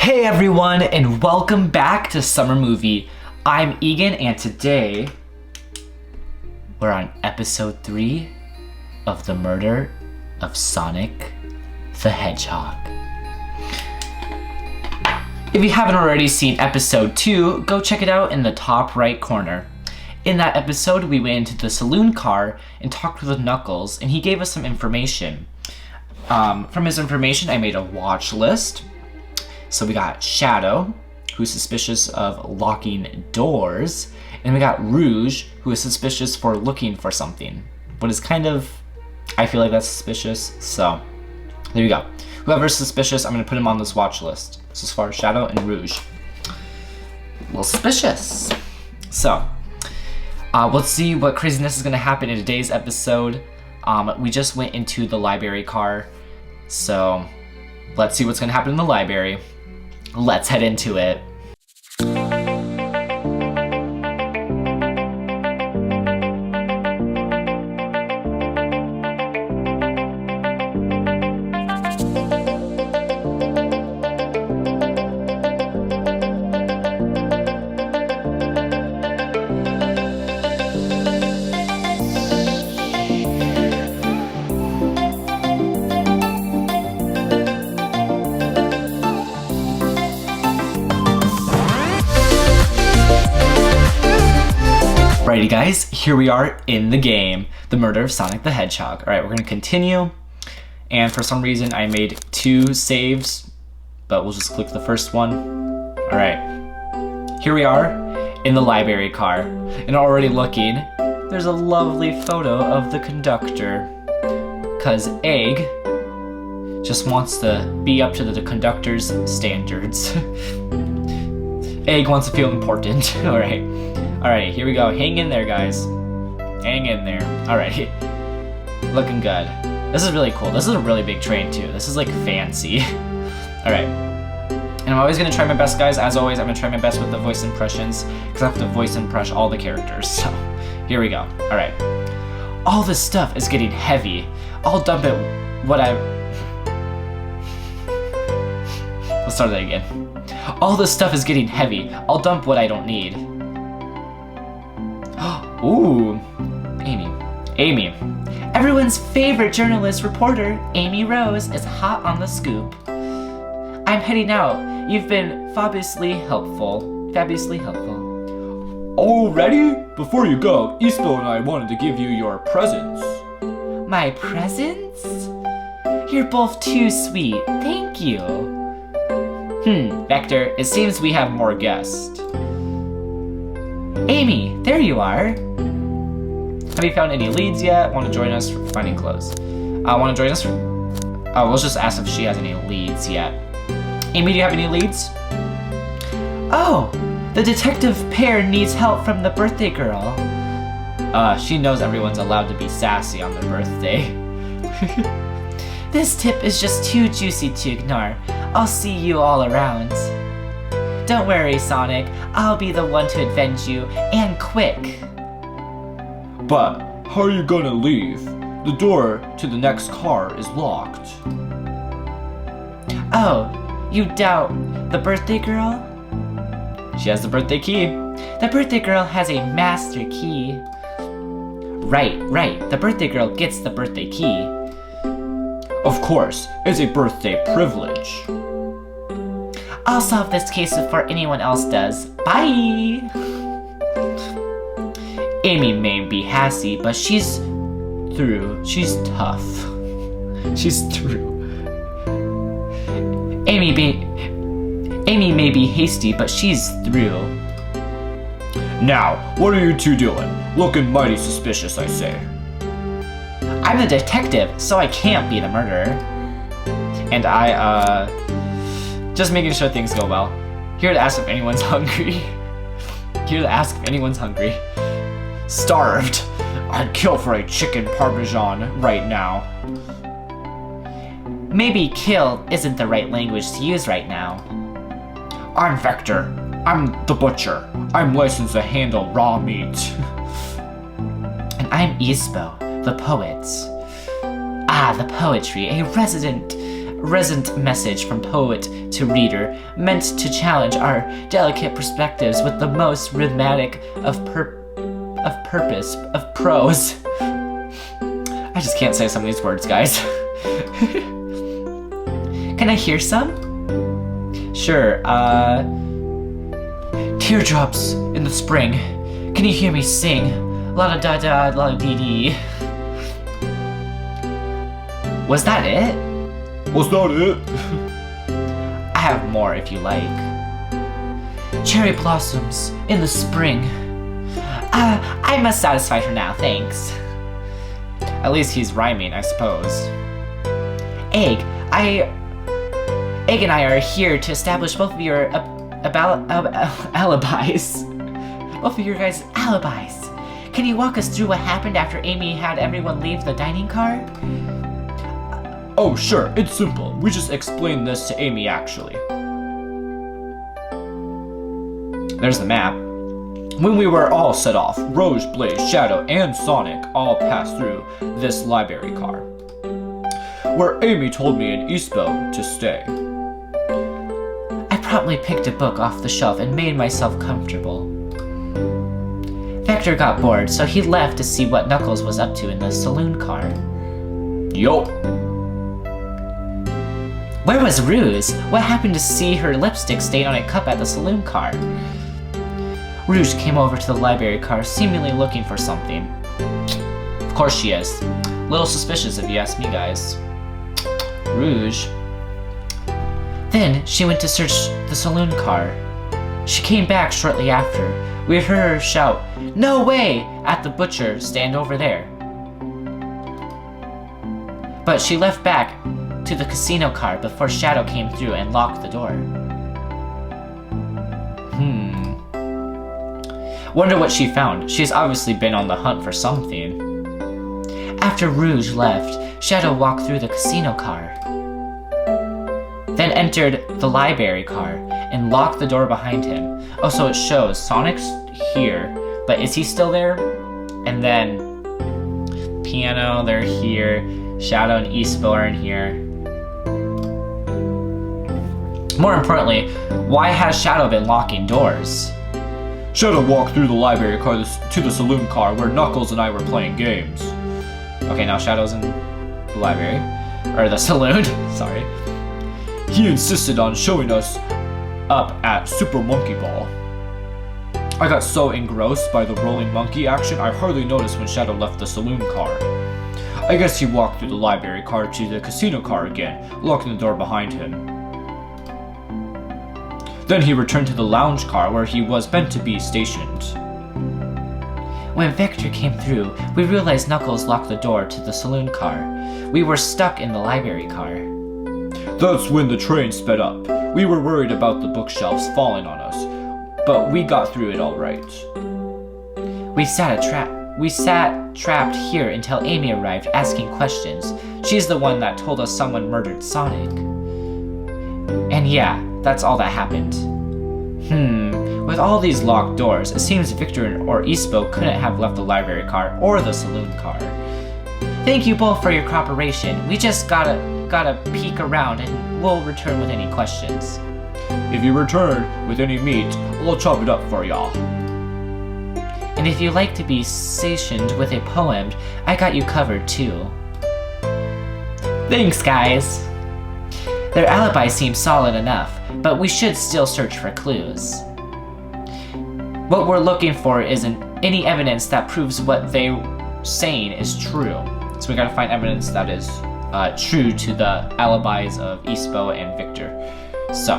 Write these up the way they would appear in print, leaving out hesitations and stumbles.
Hey everyone, and welcome back to Summer Movie. I'm Egan, and today we're on episode 3 of the murder of Sonic the Hedgehog. If you haven't already seen episode 2, go check it out in the top right corner. In that episode, we went into the saloon car and talked with Knuckles, and he gave us some information. From his information, I made a watch list. So we got Shadow, who's suspicious of locking doors, and we got Rouge, who is suspicious for looking for something. But it's kind of, I feel like that's suspicious, so there you go. Whoever's suspicious, I'm gonna put him on this watch list. So as far as Shadow and Rouge. A little suspicious. So, let's see what craziness is gonna happen in today's episode. We just went into the library car, so let's see what's gonna happen in the library. Let's head into it. Alrighty guys, here we are in the game, the murder of Sonic the Hedgehog. Alright, we're gonna continue, and for some reason I made 2 saves, but we'll just click the first one. Alright, here we are in the library car, and already looking, there's a lovely photo of the conductor, cause Egg just wants to be up to the conductor's standards. Egg wants to feel important. Alright, here we go. Hang in there, guys. Hang in there. Alright. Looking good. This is really cool. This is a really big train, too. This is, like, fancy. Alright. And I'm always going to try my best, guys. As always, I'm going to try my best with the voice impressions, because I have to voice impress all the characters. So, here we go. Alright. All this stuff is getting heavy. I'll dump it Let's start that again. All this stuff is getting heavy. I'll dump what I don't need. Ooh, Amy. Everyone's favorite journalist reporter, Amy Rose, is hot on the scoop. I'm heading out. You've been fabulously helpful. Already? Before you go, Ispo and I wanted to give you your presents. My presents? You're both too sweet. Thank you. Vector, it seems we have more guests. Amy, there you are. Have you found any leads yet? Want to join us for finding clothes? Want to join us? We'll just ask if she has any leads yet. Amy, do you have any leads? Oh, the detective pair needs help from the birthday girl. She knows everyone's allowed to be sassy on their birthday. This tip is just too juicy to ignore. I'll see you all around. Don't worry, Sonic. I'll be the one to avenge you, and quick. But how are you gonna leave? The door to the next car is locked. Oh, you doubt the birthday girl? She has the birthday key. The birthday girl has a master key. Right. The birthday girl gets the birthday key. Of course, it's a birthday privilege. I'll solve this case before anyone else does. Bye! Amy may be hassy, but she's through. She's tough. She's through. Amy may be hasty, but she's through. Now, what are you two doing? Looking mighty suspicious, I say. I'm the detective, so I can't be the murderer. And just making sure things go well. Here to ask if anyone's hungry. Starved. I'd kill for a chicken parmesan right now. Maybe kill isn't the right language to use right now. I'm Vector. I'm the butcher. I'm licensed to handle raw meat. And I'm Ispo, the poet. Ah, the poetry, a resonant message from poet to reader, meant to challenge our delicate perspectives with the most rhythmic of prose. I just can't say some of these words, guys. Can I hear some? Sure, Teardrops in the spring. Can you hear me sing? La da da da, la dee dee. Was that it? Was that it? I have more if you like. Cherry blossoms in the spring. I must satisfy her now, thanks. At least he's rhyming, I suppose. Egg and I are here to establish both of your alibis. Both of your guys' alibis. Can you walk us through what happened after Amy had everyone leave the dining car? Oh, sure, it's simple. We just explained this to Amy, actually. There's the map. When we were all set off, Rouge, Blaze, Shadow, and Sonic all passed through this library car, where Amy told me and Ispo to stay. I promptly picked a book off the shelf and made myself comfortable. Vector got bored, so he left to see what Knuckles was up to in the saloon car. Yup. Where was Rouge? What happened to see her lipstick stain on a cup at the saloon car? Rouge came over to the library car, seemingly looking for something. Of course she is. Little suspicious if you ask me, guys. Rouge. Then she went to search the saloon car. She came back shortly after. We heard her shout, "No way!" at the butcher stand over there. But she left back to the casino car before Shadow came through and locked the door. Wonder what she found. She's obviously been on the hunt for something. After Rouge left, Shadow walked through the casino car, then entered the library car and locked the door behind him. Oh, so it shows Sonic's here, but is he still there? And then Piano, they're here. Shadow and Ispo are in here. More importantly, why has Shadow been locking doors? Shadow walked through the library car to the saloon car where Knuckles and I were playing games. Okay, now Shadow's in the library. Or the saloon, sorry. He insisted on showing us up at Super Monkey Ball. I got so engrossed by the rolling monkey action, I hardly noticed when Shadow left the saloon car. I guess he walked through the library car to the casino car again, locking the door behind him. Then he returned to the lounge car where he was meant to be stationed. When Vector came through, we realized Knuckles locked the door to the saloon car. We were stuck in the library car. That's when the train sped up. We were worried about the bookshelves falling on us, but we got through it all right. We sat trapped here until Amy arrived asking questions. She's the one that told us someone murdered Sonic. And yeah, that's all that happened. With all these locked doors, it seems Victor or Ispo couldn't have left the library car or the saloon car. Thank you both for your cooperation. We just gotta peek around and we'll return with any questions. If you return with any meat, I'll chop it up for y'all. And if you like to be stationed with a poem, I got you covered too. Thanks, guys. Their alibi seems solid enough, but we should still search for clues. What we're looking for isn't any evidence that proves what they're saying is true. So we gotta find evidence that is true to the alibis of Ispo and Victor. So,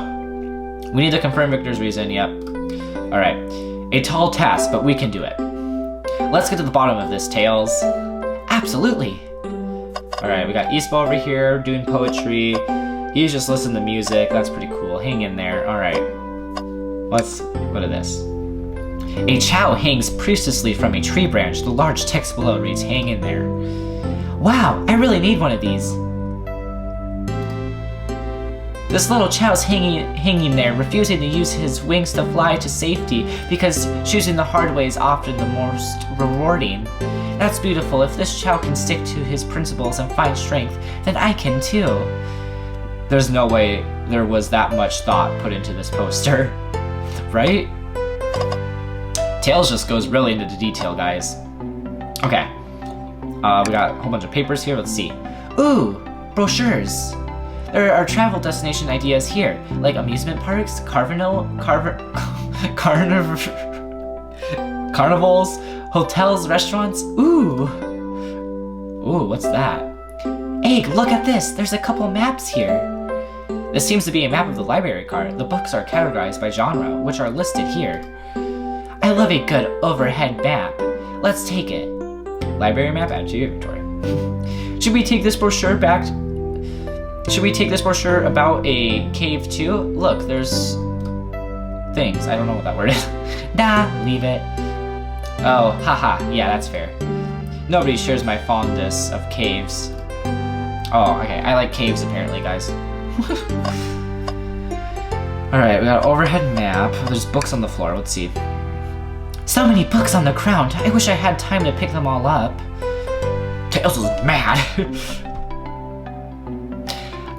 we need to confirm Victor's reason, yep. Alright, a tall task, but we can do it. Let's get to the bottom of this, Tails. Absolutely. Alright, we got Ispo over here doing poetry. He's just listening to music, that's pretty cool. Hang in there, alright. Let's go to this. A chow hangs priestessly from a tree branch. The large text below reads, "Hang in there." Wow, I really need one of these. This little chow's hanging there, refusing to use his wings to fly to safety because choosing the hard way is often the most rewarding. That's beautiful. If this chow can stick to his principles and find strength, then I can too. There's no way there was that much thought put into this poster, right? Tails just goes really into the detail, guys. Okay. We got a whole bunch of papers here. Let's see. Ooh, brochures. There are travel destination ideas here, like amusement parks, carnivals, hotels, restaurants. Ooh, what's that? Egg, look at this. There's a couple maps here. This seems to be a map of the library card. The books are categorized by genre, which are listed here. I love a good overhead map. Let's take it. Library map, add to your inventory. Should we take this brochure back? Should we take this brochure about a cave too? Look, there's things. I don't know what that word is. Nah, leave it. Oh, haha. Yeah, that's fair. Nobody shares my fondness of caves. Oh, okay. I like caves apparently, guys. Alright, we got an overhead map. There's books on the floor. Let's see. So many books on the ground. I wish I had time to pick them all up. Tails is mad.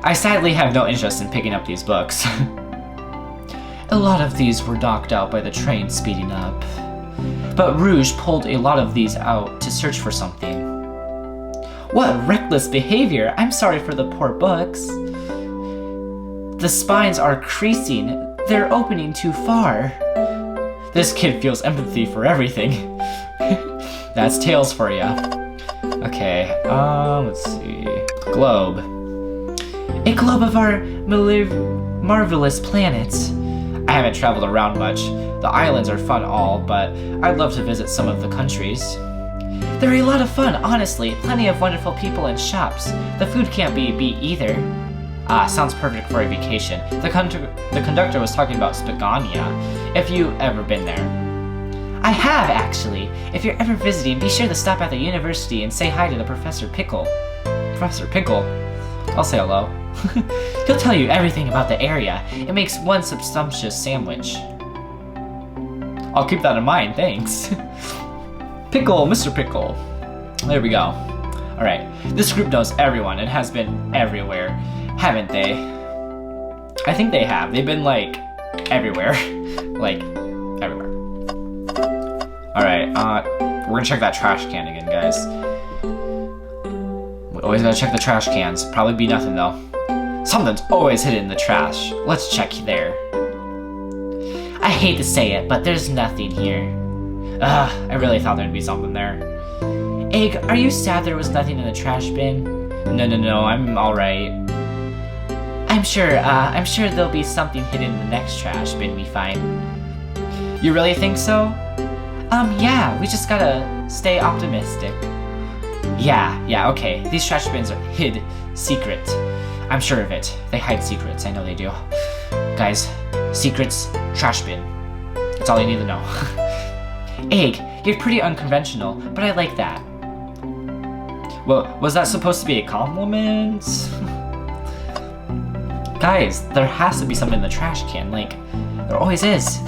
I sadly have no interest in picking up these books. A lot of these were knocked out by the train speeding up. But Rouge pulled a lot of these out to search for something. What reckless behavior! I'm sorry for the poor books. The spines are creasing. They're opening too far. This kid feels empathy for everything. That's Tails for ya. Okay, let's see. Globe. A globe of our marvelous planet. I haven't traveled around much. The islands are fun all, but I'd love to visit some of the countries. They're a lot of fun, honestly. Plenty of wonderful people and shops. The food can't be beat either. Ah, sounds perfect for a vacation. The conductor was talking about Spagania. If you've ever been there. I have, actually. If you're ever visiting, be sure to stop at the university and say hi to the Professor Pickle. Professor Pickle? I'll say hello. He'll tell you everything about the area. It makes one sumptuous sandwich. I'll keep that in mind, thanks. Pickle, Mr. Pickle. There we go. Alright, this group knows everyone and has been everywhere, haven't they? I think they have. They've been, like, everywhere. Like, everywhere. Alright, we're gonna check that trash can again, guys. We always gotta check the trash cans. Probably be nothing, though. Something's always hidden in the trash. Let's check there. I hate to say it, but there's nothing here. Ugh, I really thought there'd be something there. Egg, are you sad there was nothing in the trash bin? No, I'm alright. I'm sure there'll be something hidden in the next trash bin we find. You really think so? Yeah, we just gotta stay optimistic. Yeah, okay. These trash bins are hid secret. I'm sure of it. They hide secrets, I know they do. Guys, secrets, trash bin. That's all you need to know. Egg, you're pretty unconventional, but I like that. Well, was that supposed to be a compliment? Guys, there has to be something in the trash can, like, there always is.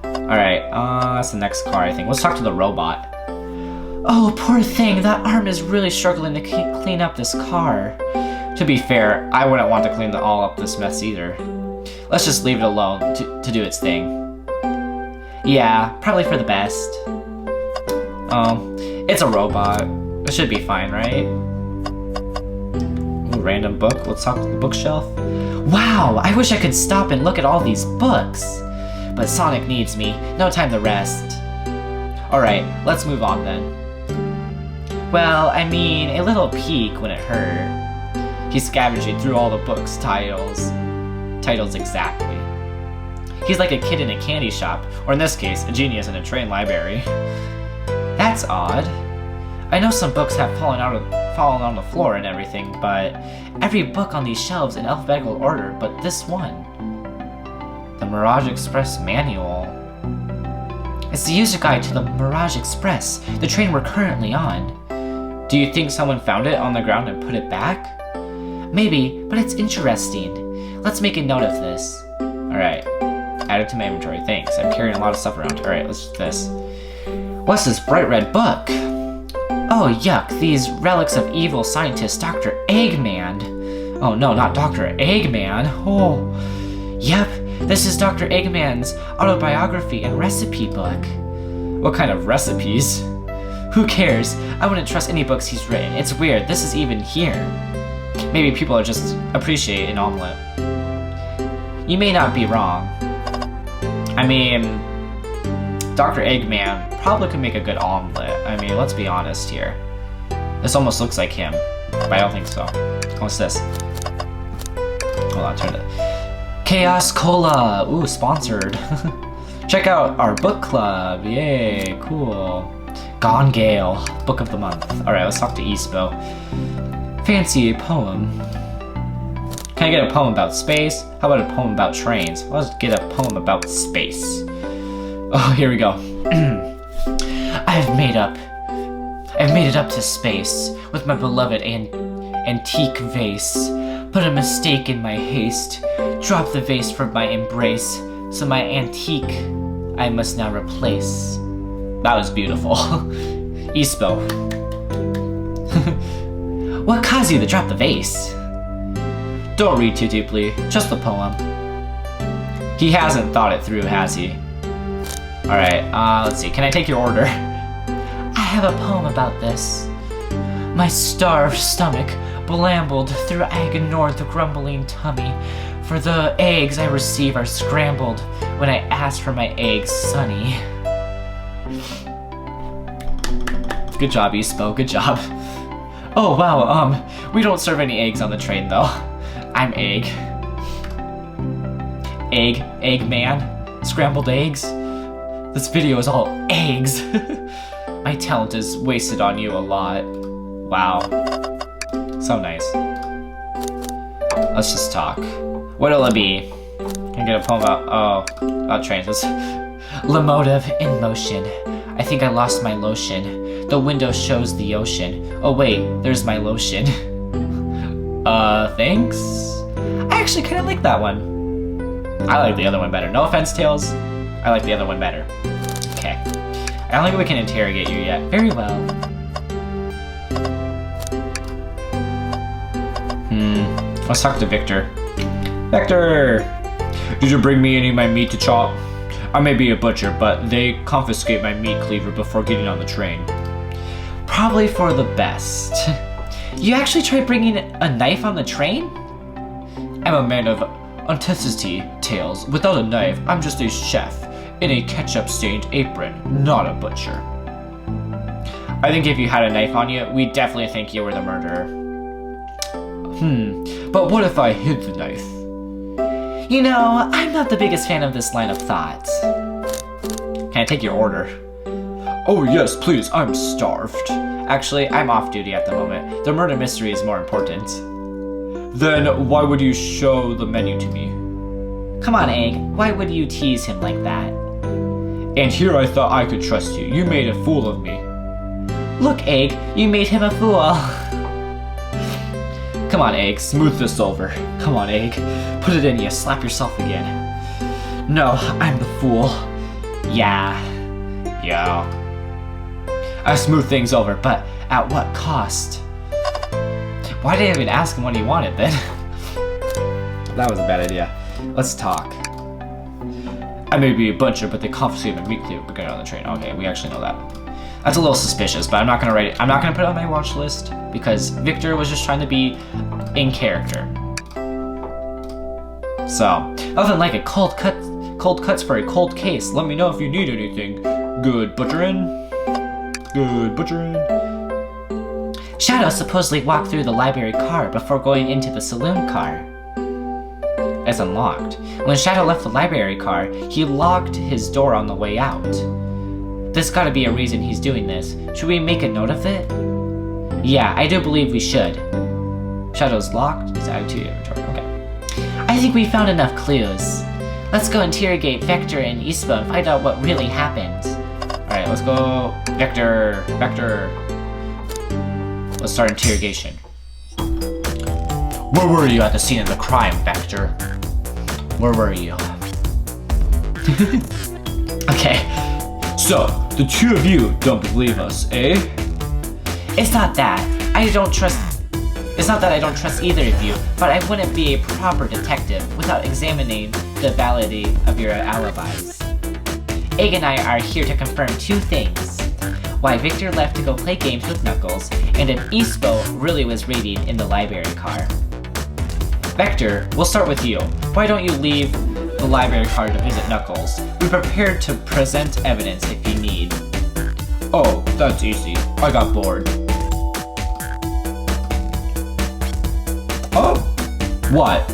Alright, that's the next car, I think. Let's talk to the robot. Oh, poor thing, that arm is really struggling to clean up this car. To be fair, I wouldn't want to clean all up this mess either. Let's just leave it alone to do its thing. Yeah, probably for the best. It's a robot. It should be fine, right? Ooh, random book. Let's talk to the bookshelf. Wow, I wish I could stop and look at all these books. But Sonic needs me. No time to rest. Alright, let's move on then. Well, I mean, a little peek wouldn't hurt. He's scavenging through all the books' titles exactly. He's like a kid in a candy shop, or in this case, a genius in a train library. That's odd. I know some books have fallen on the floor and everything, but every book on these shelves in alphabetical order, but this one. The Mirage Express Manual. It's the user guide to the Mirage Express, the train we're currently on. Do you think someone found it on the ground and put it back? Maybe, but it's interesting. Let's make a note of this. Alright. Add it to my inventory, thanks. I'm carrying a lot of stuff around. Alright, let's do this. What's this bright red book? Oh, yuck, these relics of evil scientist Dr. Eggman. Oh no, not Dr. Eggman. Oh, yep, this is Dr. Eggman's autobiography and recipe book. What kind of recipes? Who cares? I wouldn't trust any books he's written. It's weird, this is even here. Maybe people are just appreciate an omelet. You may not be wrong. I mean, Dr. Eggman probably could make a good omelet. I mean, let's be honest here. This almost looks like him, but I don't think so. What's this? Hold on, turn it. Chaos Cola! Ooh, sponsored. Check out our book club. Yay, cool. Gone Gale, Book of the month. Alright, let's talk to Ispo. Fancy a poem. Can I get a poem about space? How about a poem about trains? Let's get a poem about space. Oh, here we go. I've made it up to space with my beloved antique vase. Put a mistake in my haste. Drop the vase from my embrace. So my antique I must now replace. That was beautiful. Ispo. What caused you to drop the vase? Don't read too deeply, just the poem. He hasn't thought it through, has he? Alright, let's see. Can I take your order? I have a poem about this. My starved stomach blambled through I ignored the grumbling tummy. For the eggs I receive are scrambled when I ask for my eggs sunny. Good job, Ispo, good job. Oh wow, we don't serve any eggs on the train though. I'm Egg. Eggman, scrambled eggs. This video is all eggs. My talent is wasted on you a lot. Wow. So nice. Let's just talk. What'll it be? Can I get a poem about trains? Locomotive in motion. I think I lost my lotion. The window shows the ocean. Oh wait, there's my lotion. Thanks? I actually kind of like that one. I like the other one better. No offense, Tails. I like the other one better. Okay. I don't think we can interrogate you yet. Very well. Let's talk to Victor. Victor! Did you bring me any of my meat to chop? I may be a butcher, but they confiscate my meat cleaver before getting on the train. Probably for the best. You actually tried bringing a knife on the train? I'm a man of authenticity, Tails. Without a knife, I'm just a chef in a ketchup-stained apron, not a butcher. I think if you had a knife on you, we'd definitely think you were the murderer. But what if I hid the knife? You know, I'm not the biggest fan of this line of thought. Can I take your order? Oh yes, please, I'm starved. Actually, I'm off duty at the moment. The murder mystery is more important. Then why would you show the menu to me? Come on, Egg, why would you tease him like that? And here I thought I could trust you. You made a fool of me. Look, Egg, you made him a fool. Come on, Egg, smooth this over. Come on, Egg, put it in you, slap yourself again. No, I'm the fool. Yeah. I smooth things over, but at what cost? Why did I even ask him what he wanted then? That was a bad idea. Let's talk. I may be a butcher, but they confiscate my meat cleaver to get on the train. Okay, we actually know that. That's a little suspicious, but I'm not gonna write it. I'm not gonna put it on my watch list because Victor was just trying to be in character. So, nothing like a cold cuts for a cold case. Let me know if you need anything. Good butcherin'. Good butcherin'. Shadow supposedly walked through the library car before going into the saloon car. It's unlocked. When Shadow left the library car, he locked his door on the way out. There's gotta be a reason he's doing this. Should we make a note of it? Yeah, I do believe we should. Shadow's locked. It's added to your inventory. Okay. I think we found enough clues. Let's go interrogate Vector and Ispo and find out what really happened. Alright, let's go. Vector. Let's start interrogation. Where were you at the scene of the crime, Vector? Where were you? Okay. So, the two of you don't believe us, eh? It's not that. I don't trust It's not that I don't trust either of you, but I wouldn't be a proper detective without examining the validity of your alibis. Egg and I are here to confirm two things. Why Victor left to go play games with Knuckles, and if Ispo really was reading in the library car. Vector, we'll start with you. Why don't you leave the library car to visit Knuckles? We're prepared to present evidence if you need. Oh, that's easy. I got bored. Oh? What?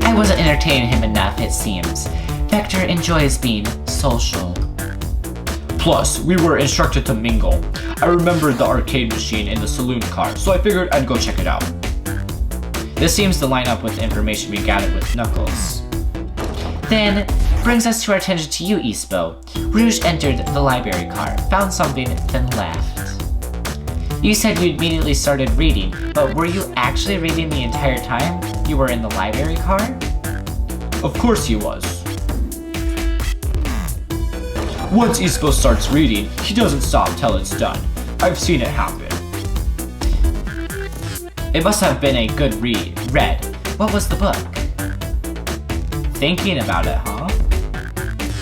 I wasn't entertaining him enough, it seems. Vector enjoys being social. Plus, we were instructed to mingle. I remembered the arcade machine in the saloon car, so I figured I'd go check it out. This seems to line up with the information we gathered with Knuckles. Then, brings us to our attention to you, Ispo. Rouge entered the library car, found something, then left. You said you immediately started reading, but were you actually reading the entire time you were in the library car? Of course he was. Once Ispo starts reading, he doesn't stop till it's done. I've seen it happen. It must have been a good read. What was the book? Thinking about it, huh?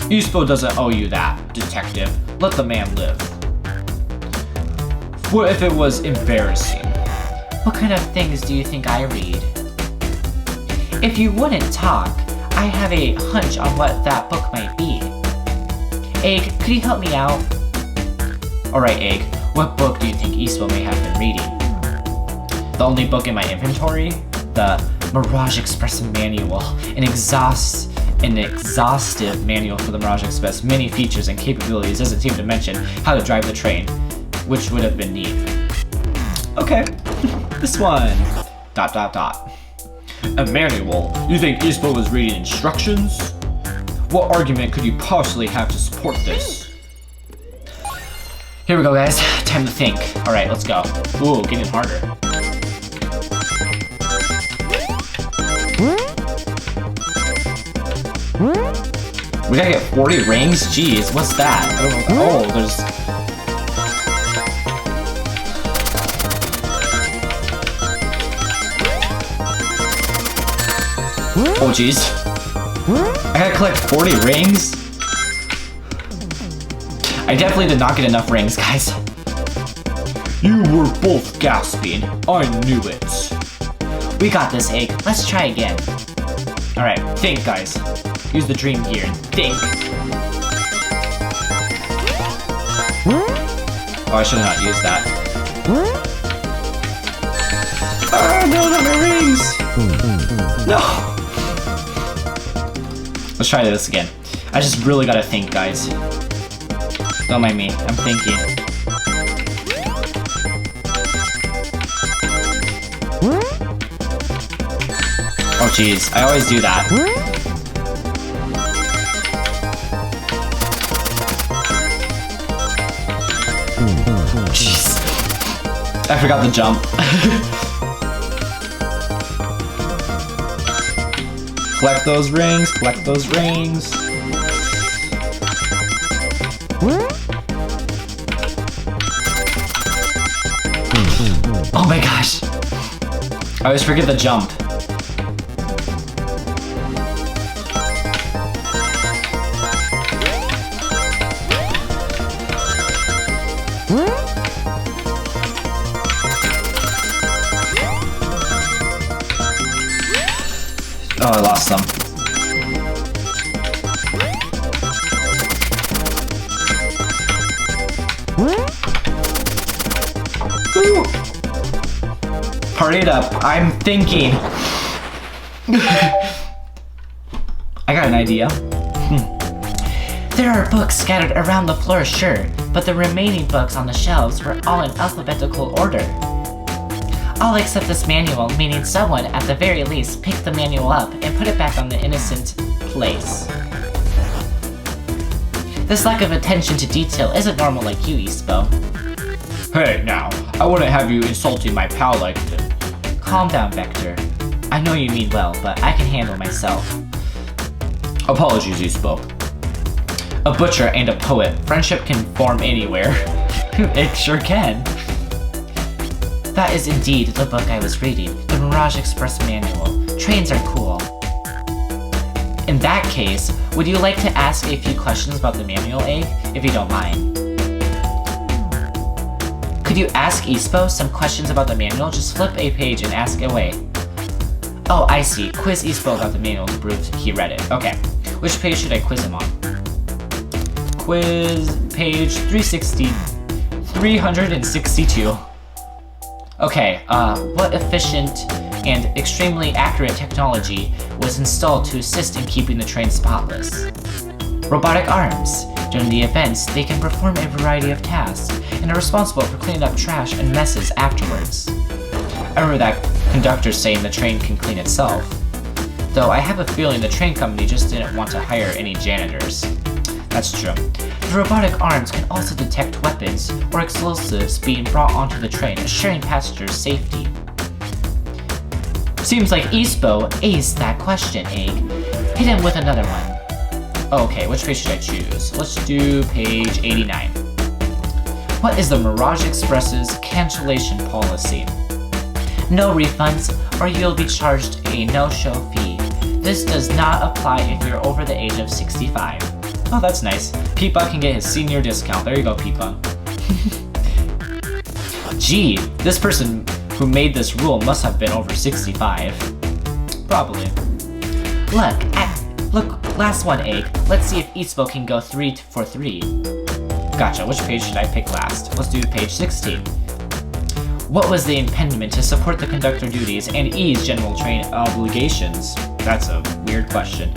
Ispo doesn't owe you that, detective. Let the man live. What if it was embarrassing? What kind of things do you think I read? If you wouldn't talk, I have a hunch on what that book might be. Egg, could you help me out? Alright, Egg, what book do you think Ispo may have been reading? The only book in my inventory? The Mirage Express Manual, an exhaustive manual for the Mirage Express. Many features and capabilities, doesn't seem to mention how to drive the train, which would have been neat. Okay, this one. ... A manual? You think Ispo was reading instructions? What argument could you possibly have to support this? Here we go, guys. Time to think. Alright, let's go. Ooh, getting harder. We gotta get 40 rings? Jeez, what's that? I don't know. Oh, there's... Oh, jeez. I gotta collect 40 rings? I definitely did not get enough rings, guys. You were both gasping. I knew it. We got this, Egg. Let's try again. Alright, think, guys. Use the dream gear and think. Oh, I should have not used that. Ah, no, not my rings! No! Let's try this again. I just really gotta think, guys. Don't mind me, I'm thinking. Oh jeez, I always do that. Jeez. I forgot the jump. Collect those rings, collect those rings. Oh my gosh. I always forget the jump. Oh, I lost some. Woo! Party it up. I'm thinking. I got an idea. There are books scattered around the floor, sure, but the remaining books on the shelves were all in alphabetical order. All except this manual, meaning someone, at the very least, picked the manual up and put it back on the innocent place. This lack of attention to detail isn't normal like you, Ispo. Hey, now, I wouldn't have you insulting my pal like this. Calm down, Vector. I know you mean well, but I can handle myself. Apologies, Ispo. A butcher and a poet. Friendship can form anywhere. It sure can. That is indeed the book I was reading, the Mirage Express Manual. Trains are cool. In that case, would you like to ask a few questions about the manual, Egg, if you don't mind? Could you ask Ispo some questions about the manual? Just flip a page and ask away. Oh, I see. Quiz Ispo about the manual to prove he read it. Okay. Which page should I quiz him on? Quiz page 362. Okay, what efficient and extremely accurate technology was installed to assist in keeping the train spotless? Robotic arms. During the events, they can perform a variety of tasks and are responsible for cleaning up trash and messes afterwards. I remember that conductor saying the train can clean itself. Though I have a feeling the train company just didn't want to hire any janitors. That's true. The robotic arms can also detect weapons or explosives being brought onto the train, assuring passengers' safety. Seems like Ispo aced that question, Egg. Hit him with another one. Okay, which page should I choose? Let's do page 89. What is the Mirage Express's cancellation policy? No refunds, or you'll be charged a no-show fee. This does not apply if you're over the age of 65. Oh, that's nice. Peepa can get his senior discount. There you go, Peepa. Gee, this person who made this rule must have been over 65. Probably. Look, last one, Egg. Let's see if Ispo can go 3 for 3. Gotcha, which page should I pick last? Let's do page 16. What was the impediment to support the conductor duties and ease general train obligations? That's a weird question.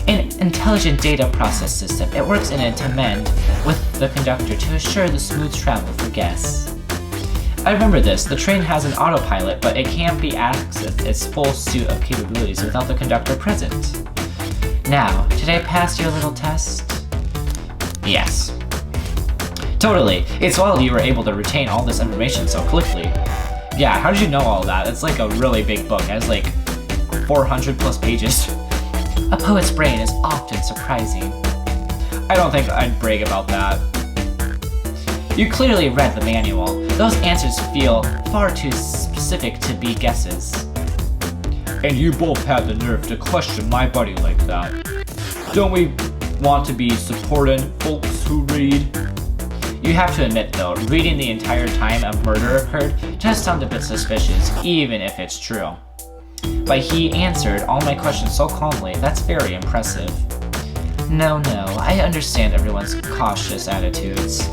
An intelligent data process system. It works in a tandem with the conductor to assure the smooth travel for guests. I remember this. The train has an autopilot, but it can't be accessed its full suite of capabilities without the conductor present. Now, did I pass your little test? Yes. Totally. It's wild you were able to retain all this information so quickly. Yeah, how did you know all that? It's like a really big book. It has like 400 plus pages. A poet's brain is often surprising. I don't think I'd brag about that. You clearly read the manual. Those answers feel far too specific to be guesses. And you both had the nerve to question my buddy like that. Don't we want to be supporting folks who read? You have to admit though, reading the entire time a murder occurred does sound a bit suspicious, even if it's true. But he answered all my questions so calmly, that's very impressive. No, I understand everyone's cautious attitudes.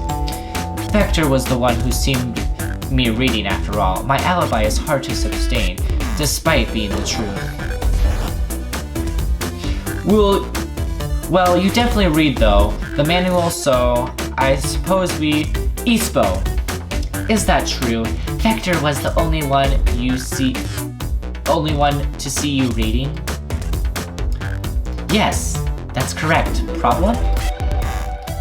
Vector was the one who seen me reading after all. My alibi is hard to sustain, despite being the truth. Well, you definitely read though, the manual, so I suppose we... Ispo. Is that true? Vector was the only one to see you reading? Yes, that's correct. Problem?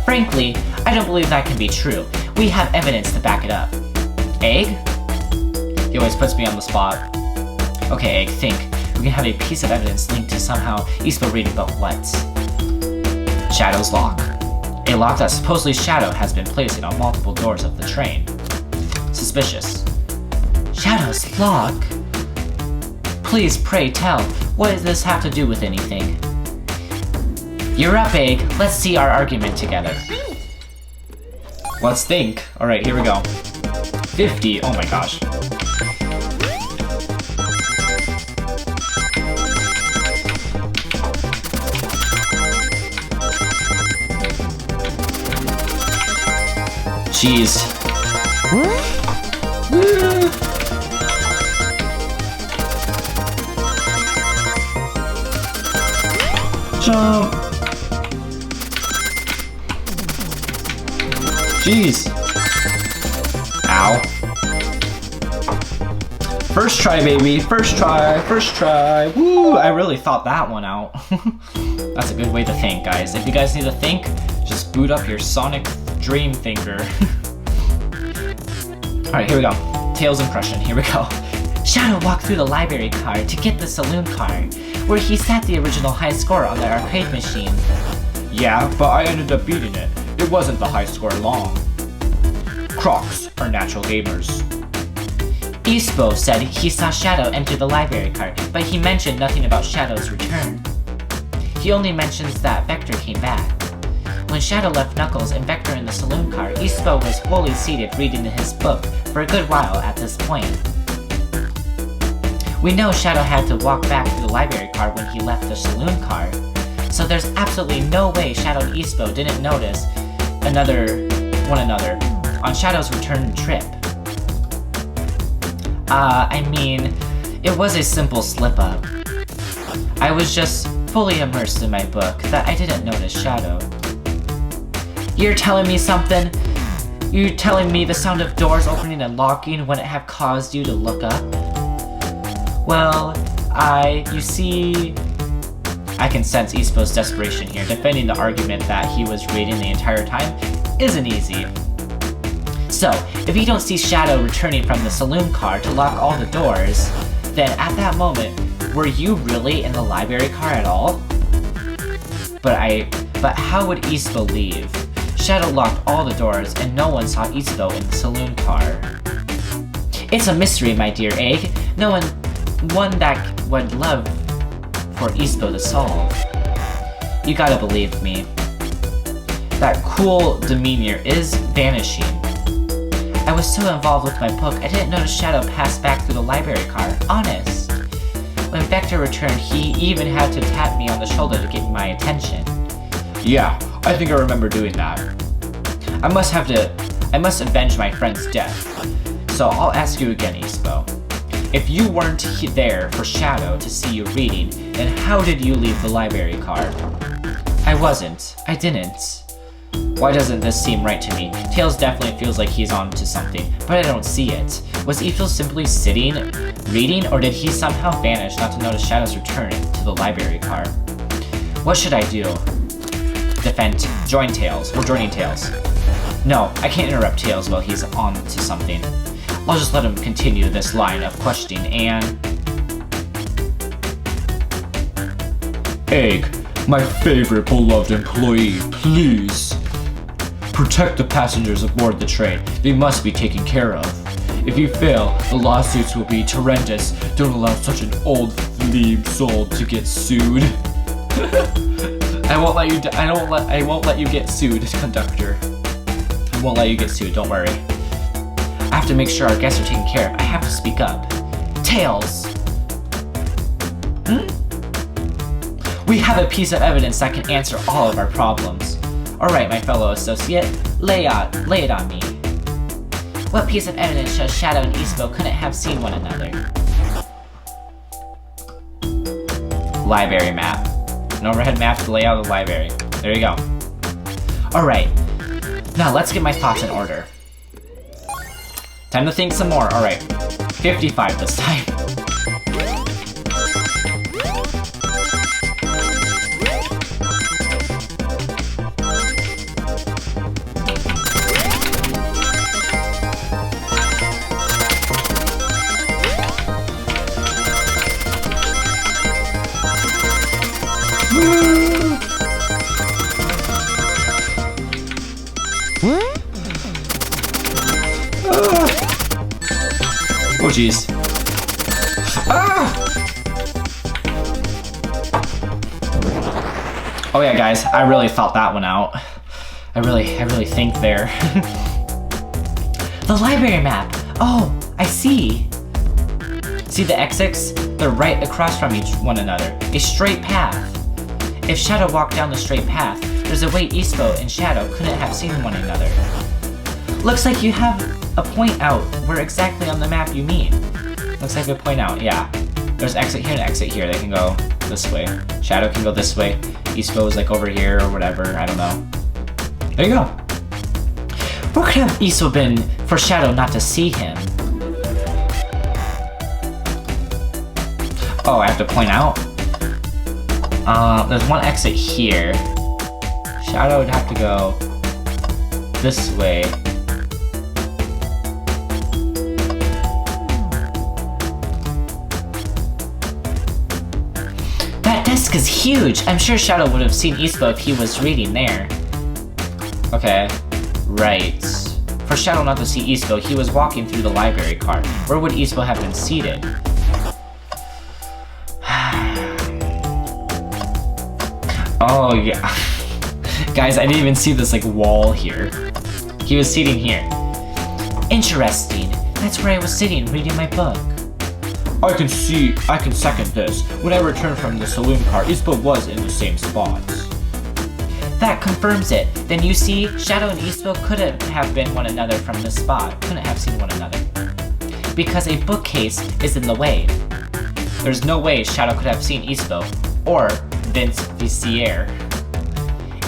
Frankly, I don't believe that can be true. We have evidence to back it up. Egg? He always puts me on the spot. Okay, Egg, think. We can have a piece of evidence linked to somehow Ispo reading, but what? Shadow's lock. A lock that supposedly Shadow has been placing on multiple doors of the train. Suspicious. Shadow's lock? Please, pray tell, what does this have to do with anything? You're up, Egg. Let's see our argument together. Let's think. Alright, here we go. 50, oh my gosh. Jeez. Jump. Jeez. Ow. First try, baby. First try. Woo! I really thought that one out. That's a good way to think, guys. If you guys need to think, just boot up your Sonic Dream Thinker. Alright, here we go. Tails impression, here we go. Shadow walked through the library car to get the saloon car, where he sat the original high score on the arcade machine. Yeah, but I ended up beating it. It wasn't the high score long. Crocs are natural gamers. Ispo said he saw Shadow enter the library car, but he mentioned nothing about Shadow's return. He only mentions that Vector came back. When Shadow left Knuckles and Vector in the saloon car, Ispo was fully seated reading his book for a good while at this point. We know Shadow had to walk back to the library car when he left the saloon car, so there's absolutely no way Shadow and Ispo didn't notice one another on Shadow's return trip. I mean, it was a simple slip-up. I was just fully immersed in my book that I didn't notice Shadow. You're telling me something? You're telling me the sound of doors opening and locking wouldn't have caused you to look up? Well, you see... I can sense Ispo's desperation here. Defending the argument that he was reading the entire time isn't easy. So, if you don't see Shadow returning from the saloon car to lock all the doors, then at that moment, were you really in the library car at all? But how would Ispo leave? Shadow locked all the doors and no one saw Ispo in the saloon car. It's a mystery, my dear Egg. One that would love for Ispo to solve. You gotta believe me. That cool demeanor is vanishing. I was so involved with my book, I didn't notice Shadow pass back through the library car, honest. When Vector returned, he even had to tap me on the shoulder to get my attention. Yeah, I think I remember doing that. I must avenge my friend's death. So I'll ask you again, Ispo. If you weren't there for Shadow to see you reading, then how did you leave the library car? I wasn't. I didn't. Why doesn't this seem right to me? Tails definitely feels like he's on to something, but I don't see it. Was Ispo simply sitting, reading, or did he somehow vanish not to notice Shadow's return to the library car? What should I do? Join Tails. We're joining Tails. No, I can't interrupt Tails while he's on to something. I'll just let him continue this line of questioning and... Egg, my favorite beloved employee, please. Protect the passengers aboard the train. They must be taken care of. If you fail, the lawsuits will be horrendous. Don't allow such an old flea soul to get sued. I won't let you get sued, conductor. I won't let you get sued, don't worry. I have to make sure our guests are taken care of. I have to speak up. Tails! We have a piece of evidence that can answer all of our problems. Alright, my fellow associate, lay it on me. What piece of evidence shows Shadow and Ispo couldn't have seen one another? Library map. An overhead map to lay out the library. There you go. Alright. Now let's get my thoughts in order. Time to think some more. Alright. 55 this time. Oh jeez. Oh yeah, guys, I really felt that one out. I really think there. The library map. Oh, I see. See the exits? They're right across from one another. A straight path. If Shadow walked down the straight path, there's a way Ispo and Shadow couldn't have seen one another. Looks like you have a point out where exactly on the map you mean. Looks like a point out, yeah. There's exit here and exit here. They can go this way. Shadow can go this way. Ispo is like over here or whatever. I don't know. There you go. Where could have Ispo been for Shadow not to see him? Oh, I have to point out? There's one exit here. Shadow would have to go this way. That desk is huge! I'm sure Shadow would have seen Ispo if he was reading there. Okay, right. For Shadow not to see Ispo, he was walking through the library car. Where would Ispo have been seated? Oh yeah. Guys, I didn't even see this like wall here. He was sitting here. Interesting. That's where I was sitting reading my book. I can second this. When I returned from the saloon car, Ispo was in the same spots. That confirms it. Then you see, Shadow and Ispo couldn't have been one another from this spot. Couldn't have seen one another. Because a bookcase is in the way. There's no way Shadow could have seen Ispo or Vince Visier.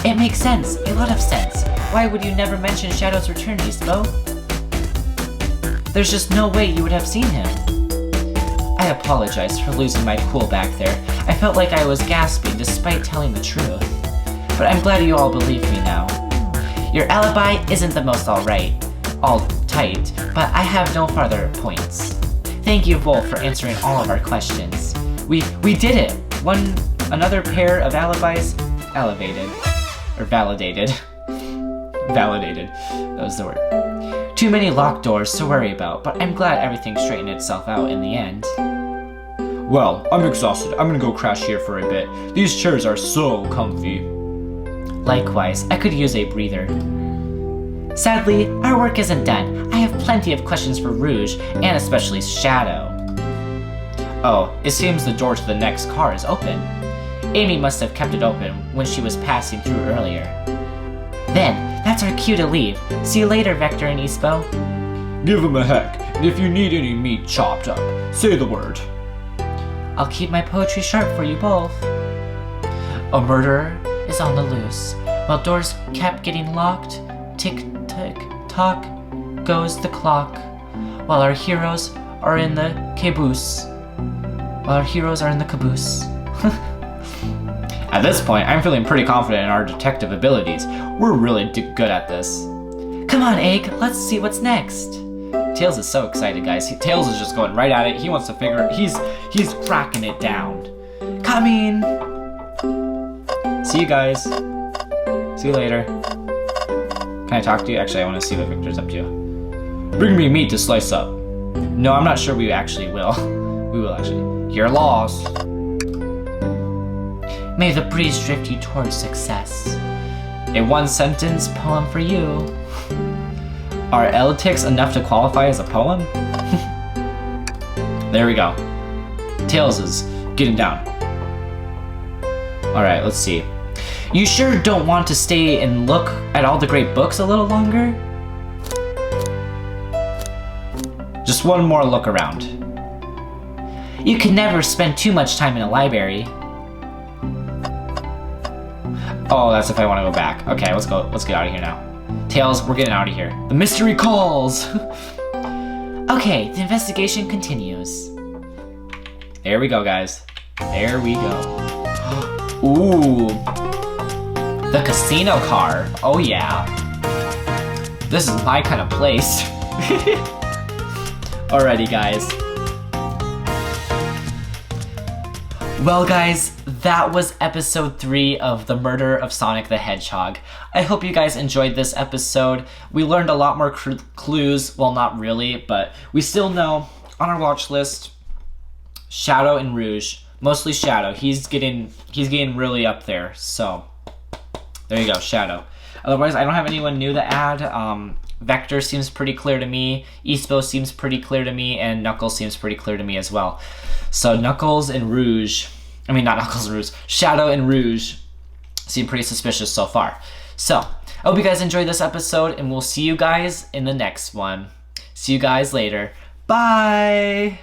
It makes sense. A lot of sense. Why would you never mention Shadow's return, Ispo? There's just no way you would have seen him. I apologize for losing my cool back there. I felt like I was gasping despite telling the truth. But I'm glad you all believe me now. Your alibi isn't the most all tight, but I have no further points. Thank you both for answering all of our questions. We did it! Another pair of alibis validated. Validated. That was the word. Too many locked doors to worry about, but I'm glad everything straightened itself out in the end. Well, I'm exhausted. I'm gonna go crash here for a bit. These chairs are so comfy. Likewise, I could use a breather. Sadly, our work isn't done. I have plenty of questions for Rouge, and especially Shadow. Oh, it seems the door to the next car is open. Amy must have kept it open when she was passing through earlier. Then, that's our cue to leave. See you later, Vector and Ispo. Give him a heck, and if you need any meat chopped up, say the word. I'll keep my poetry sharp for you both. A murderer is on the loose. While doors kept getting locked, tick-tick-tock goes the clock. While our heroes are in the caboose. At this point, I'm feeling pretty confident in our detective abilities. We're really good at this. Come on, Egg, let's see what's next. Tails is so excited, guys. Tails is just going right at it. He wants to figure. He's cracking it down. Coming. See you guys. See you later. Can I talk to you? Actually, I want to see what Victor's up to. Bring me meat to slice up. No, I'm not sure we actually will. We will actually. You're lost. May the breeze drift you towards success. A one-sentence poem for you. Are Elitics enough to qualify as a poem? There we go. Tails is getting down. Alright, let's see. You sure don't want to stay and look at all the great books a little longer? Just one more look around. You can never spend too much time in a library. Oh, that's if I want to go back. Okay, let's go. Let's get out of here now. Tails, we're getting out of here. The mystery calls! Okay, the investigation continues. There we go, guys. There we go. Ooh. The casino car. Oh, yeah. This is my kind of place. Alrighty, guys. Well, guys, that was episode 3 of The Murder of Sonic the Hedgehog. I hope you guys enjoyed this episode. We learned a lot more clues. Well, not really, but we still know on our watch list Shadow and Rouge. Mostly Shadow. He's getting really up there. So there you go, Shadow. Otherwise, I don't have anyone new to add. Vector seems pretty clear to me. Ispo seems pretty clear to me, and Knuckles seems pretty clear to me as well. So Knuckles and Rouge, I mean not Knuckles and Rouge, Shadow and Rouge seem pretty suspicious so far. So, I hope you guys enjoyed this episode, and we'll see you guys in the next one. See you guys later. Bye!